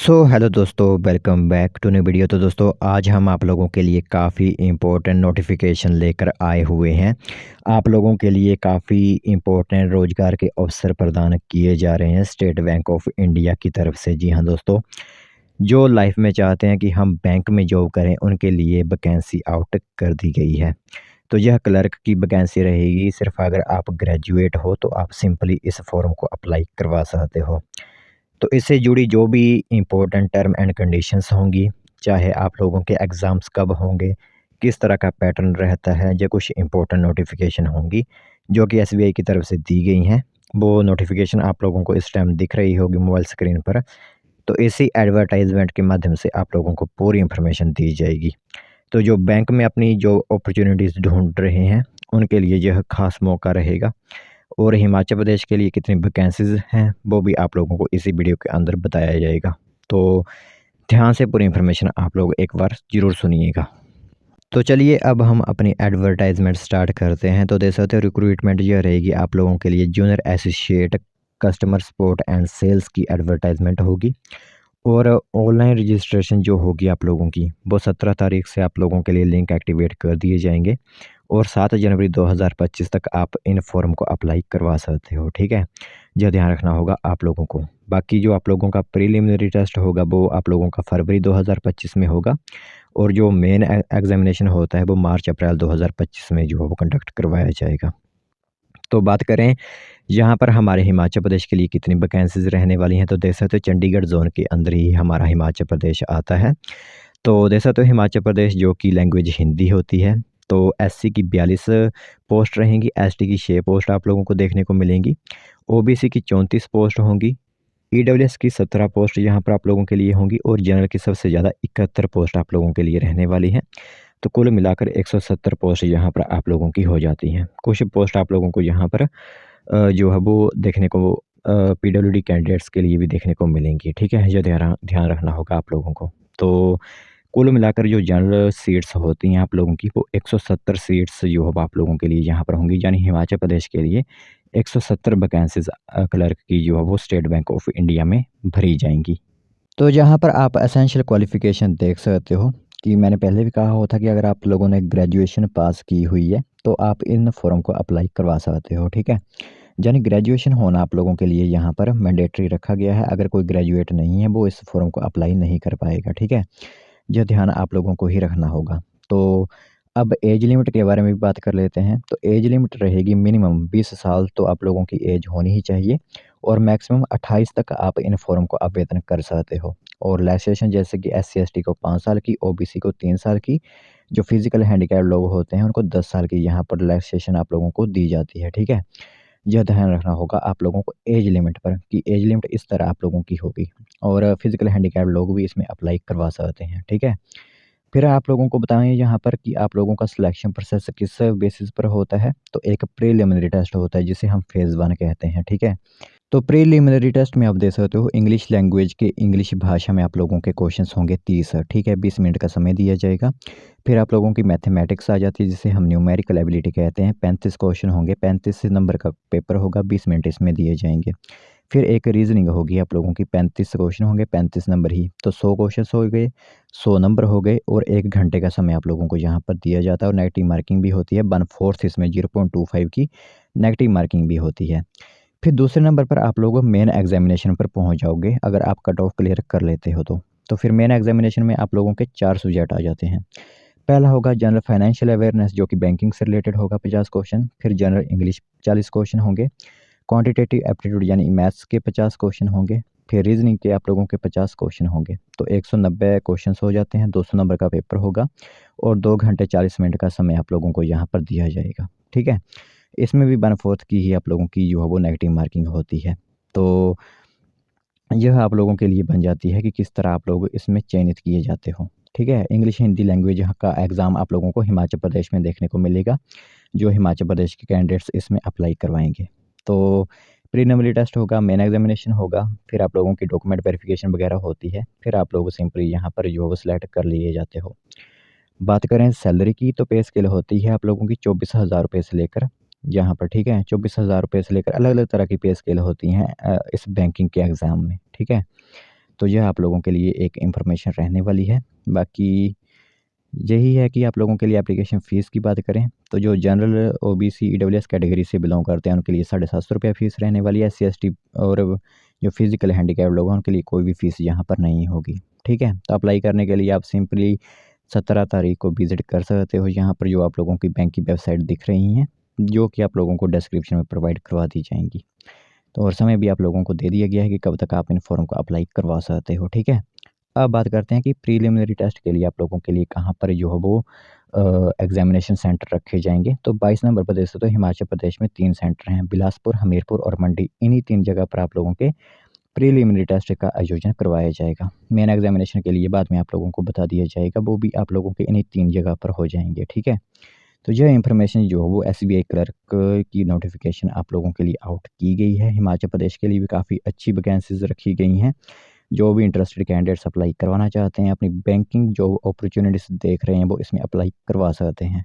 Hello दोस्तों, welcome back to new video. तो दोस्तों, आज हम आप लोगों के लिए काफ़ी इम्पोर्टेंट नोटिफिकेशन लेकर आए हुए हैं। आप लोगों के लिए काफ़ी इम्पोर्टेंट रोज़गार के अवसर प्रदान किए जा रहे हैं स्टेट बैंक ऑफ इंडिया की तरफ से। जी हाँ दोस्तों, जो लाइफ में चाहते हैं कि हम बैंक में जॉब करें, उनके लिए वैकेंसी आउट कर दी गई है। तो यह क्लर्क की वैकेंसी रहेगी। सिर्फ अगर आप ग्रेजुएट हो तो आप सिंपली इस फॉर्म को अप्लाई करवा सकते हो। तो इससे जुड़ी जो भी इम्पोर्टेंट टर्म एंड कंडीशंस होंगी, चाहे आप लोगों के एग्ज़ाम्स कब होंगे, किस तरह का पैटर्न रहता है, जो कुछ इम्पोर्टेंट नोटिफिकेशन होंगी जो कि एसबीआई की तरफ से दी गई हैं, वो नोटिफिकेशन आप लोगों को इस टाइम दिख रही होगी मोबाइल स्क्रीन पर। तो इसी एडवर्टाइजमेंट के माध्यम से आप लोगों को पूरी इन्फॉर्मेशन दी जाएगी। तो जो बैंक में अपनी जो अपॉर्चुनिटीज़ ढूंढ रहे हैं, उनके लिए यह खास मौका रहेगा। और हिमाचल प्रदेश के लिए कितनी वैकेंसीज़ हैं, वो भी आप लोगों को इसी वीडियो के अंदर बताया जाएगा। तो ध्यान से पूरी इन्फॉर्मेशन आप लोग एक बार ज़रूर सुनिएगा। तो चलिए अब हम अपनी एडवर्टाइजमेंट स्टार्ट करते हैं। तो देख सकते हो, रिक्रूटमेंट यह रहेगी आप लोगों के लिए junior associate customer support and sales की एडवर्टाइजमेंट होगी। और ऑनलाइन रजिस्ट्रेशन जो होगी आप लोगों की, वो 17 तारीख से आप लोगों के लिए लिंक एक्टिवेट कर दिए जाएंगे। और 7 जनवरी 2025 तक आप इन फॉर्म को अप्लाई करवा सकते हो। ठीक है, यह ध्यान रखना होगा आप लोगों को। बाकी जो आप लोगों का प्रीलिमिनरी टेस्ट होगा, वो आप लोगों का फरवरी 2025 में होगा। और जो मेन एग्जामिनेशन होता है, वो मार्च अप्रैल 2025 में जो है वो कंडक्ट करवाया जाएगा। तो बात करें यहाँ पर हमारे हिमाचल प्रदेश के लिए कितनी वैकेंसीज रहने वाली हैं, तो देख सकते हो चंडीगढ़ जोन के अंदर ही हमारा हिमाचल प्रदेश आता है। तो देख सकते हो हिमाचल प्रदेश जो कि लैंग्वेज हिंदी होती है। तो एससी की 42 पोस्ट रहेंगी, एसटी की 6 पोस्ट आप लोगों को देखने को मिलेंगी, ओबीसी की 34 पोस्ट होंगी, ईडब्ल्यूएस की 17 पोस्ट यहाँ पर आप लोगों के लिए होंगी, और जनरल की सबसे ज़्यादा 71 पोस्ट आप लोगों के लिए रहने वाली हैं। तो कुल मिलाकर 170 पोस्ट यहाँ पर आप लोगों की हो जाती हैं। कुछ पोस्ट आप लोगों को यहाँ पर जो है वो देखने को पीडब्ल्यूडी कैंडिडेट्स के लिए भी देखने को मिलेंगी। ठीक है, ये ध्यान ध्यान रखना होगा आप लोगों को। तो कुल मिलाकर जो जनरल सीट्स होती हैं आप लोगों की, वो 170 सीट्स जो है आप लोगों के लिए यहाँ पर होंगी। यानी हिमाचल प्रदेश के लिए 170 वैकेंसीज क्लर्क की जो है वो स्टेट बैंक ऑफ इंडिया में भरी जाएंगी। तो जहाँ पर आप एसेंशियल क्वालिफ़िकेशन देख सकते हो कि मैंने पहले भी कहा हुआ था कि अगर आप लोगों ने ग्रेजुएशन पास की हुई है तो आप इन फॉर्म को अप्लाई करवा सकते हो। ठीक है, यानी ग्रेजुएशन होना आप लोगों के लिए यहाँ पर मैंडेटरी रखा गया है। अगर कोई ग्रेजुएट नहीं है, वो इस फॉर्म को अप्लाई नहीं कर पाएगा। ठीक है, यह ध्यान आप लोगों को ही रखना होगा। तो अब एज लिमिट के बारे में भी बात कर लेते हैं। तो एज लिमिट रहेगी मिनिमम 20 साल तो आप लोगों की एज होनी ही चाहिए, और मैक्सिमम 28 तक आप इन फॉर्म को आवेदन कर सकते हो। और रिलैक्सेशन जैसे कि एससी एसटी को 5 साल की, ओबीसी को 3 साल की, जो फिजिकल हैंडीकैप लोग होते हैं उनको 10 साल की यहाँ पर रिलैक्सेशन आप लोगों को दी जाती है। ठीक है, यह ध्यान रखना होगा आप लोगों को एज लिमिट पर कि एज लिमिट इस तरह आप लोगों की होगी। और फिजिकल हैंडीकैप लोग भी इसमें अप्लाई करवा सकते हैं। ठीक है, फिर आप लोगों को बताएँ यहाँ पर कि आप लोगों का सिलेक्शन प्रोसेस किस बेसिस पर होता है। तो एक प्रीलिमिनरी टेस्ट होता है जिसे हम फेज़ 1 कहते हैं। ठीक है, तो प्रीलिमिनरी टेस्ट में आप देख सकते हो इंग्लिश लैंग्वेज के, इंग्लिश भाषा में आप लोगों के क्वेश्चंस होंगे 30। ठीक है, 20 मिनट का समय दिया जाएगा। फिर आप लोगों की मैथमेटिक्स आ जाती है जिसे हम न्यूमेरिकल एबिलिटी कहते हैं। 35 क्वेश्चन होंगे, 35 नंबर का पेपर होगा, 20 मिनट इसमें दिए जाएंगे। फिर एक रीजनिंग होगी आप लोगों की, 35 क्वेश्चन होंगे, 35 नंबर ही, तो 100 क्वेश्चन हो गए, 100 नंबर हो गए, और 1 घंटे का समय आप लोगों को यहाँ पर दिया जाता है। और नेगेटिव मार्किंग भी होती है 1/4, इसमें 0.25 की नेगेटिव मार्किंग भी होती है। फिर दूसरे नंबर पर आप लोग मेन एग्जामिनेशन पर पहुँच जाओगे अगर आप कट ऑफ क्लियर कर लेते हो तो। फिर मेन एग्जामिनेशन में आप लोगों के 4 सब्जेक्ट आ जाते हैं। पहला होगा जनरल फाइनेंशियल अवेयरनेस जो कि बैंकिंग से रिलेटेड होगा, 50 क्वेश्चन। फिर जनरल इंग्लिश 40 क्वेश्चन होंगे। क्वांटिटेटिव एप्टीट्यूड यानी मैथ्स के 50 क्वेश्चन होंगे। फिर रीजनिंग के आप लोगों के 50 क्वेश्चन होंगे। तो 190 क्वेश्चन हो जाते हैं, 200 नंबर का पेपर होगा, और 2 घंटे 40 मिनट का समय आप लोगों को यहाँ पर दिया जाएगा। ठीक है, इसमें भी 1/4 की ही आप लोगों की जो है वो नेगेटिव मार्किंग होती है। तो यह आप लोगों के लिए बन जाती है कि किस तरह आप लोग इसमें चयनित किए जाते हो। ठीक है, इंग्लिश हिंदी लैंग्वेज का एग्ज़ाम आप लोगों को हिमाचल प्रदेश में देखने को मिलेगा, जो हिमाचल प्रदेश के कैंडिडेट्स इसमें अप्लाई करवाएंगे। तो प्रीलिमिनरी टेस्ट होगा, मेन एग्जामिनेशन होगा, फिर आप लोगों की डॉक्यूमेंट वेरिफिकेशन वगैरह होती है, फिर आप लोग सिंपली यहाँ पर जो है सिलेक्ट कर लिए जाते हो। बात करें सैलरी की, तो पे स्केल होती है आप लोगों की 24,000 रुपये से लेकर यहाँ पर। ठीक है, 24,000 रुपये से लेकर अलग अलग तरह की पे स्केल होती हैं इस बैंकिंग के एग्ज़ाम में। ठीक है, तो यह आप लोगों के लिए एक इन्फॉर्मेशन रहने वाली है। बाकी यही है कि आप लोगों के लिए एप्लीकेशन फ़ीस की बात करें तो जो जनरल ओबीसी ईडब्ल्यूएस कैटेगरी से बिलोंग करते हैं उनके लिए 750 रुपये फ़ीस रहने वाली है। SC ST और जो फिज़िकल हैंडीकैप्ड लोग हैं उनके लिए कोई भी फ़ीस यहाँ पर नहीं होगी। ठीक है, तो अप्लाई करने के लिए आप सिंपली 17 तारीख को विज़िट कर सकते हो यहाँ पर, जो आप लोगों की बैंक की वेबसाइट दिख रही हैं, जो कि आप लोगों को डिस्क्रिप्शन में प्रोवाइड करवा दी जाएंगी। तो और समय भी आप लोगों को दे दिया गया है कि कब तक आप इन फॉर्म को अप्लाई करवा सकते हो। ठीक है, अब बात करते हैं कि प्रीलिमिनरी टेस्ट के लिए आप लोगों के लिए कहाँ पर जो है वो एग्जामिनेशन सेंटर रखे जाएंगे। तो 22 नंबर पर देख सकते हो हिमाचल प्रदेश में 3 सेंटर हैं, बिलासपुर, हमीरपुर और मंडी। इन्हीं 3 जगह पर आप लोगों के प्रीलिमिनरी टेस्ट का आयोजन करवाया जाएगा। मेन एग्जामिनेशन के लिए बाद में आप लोगों को बता दिया जाएगा, वो भी आप लोगों के इन्हीं 3 जगह पर हो जाएंगे। ठीक है, तो यह इन्फॉर्मेशन जो है वो SBI क्लर्क की नोटिफिकेशन आप लोगों के लिए आउट की गई है। हिमाचल प्रदेश के लिए भी काफ़ी अच्छी वैकेंसीज रखी गई हैं। जो भी इंटरेस्टेड कैंडिडेट्स अप्लाई करवाना चाहते हैं, अपनी बैंकिंग जो अपॉर्चुनिटीज़ देख रहे हैं वो इसमें अप्लाई करवा सकते हैं।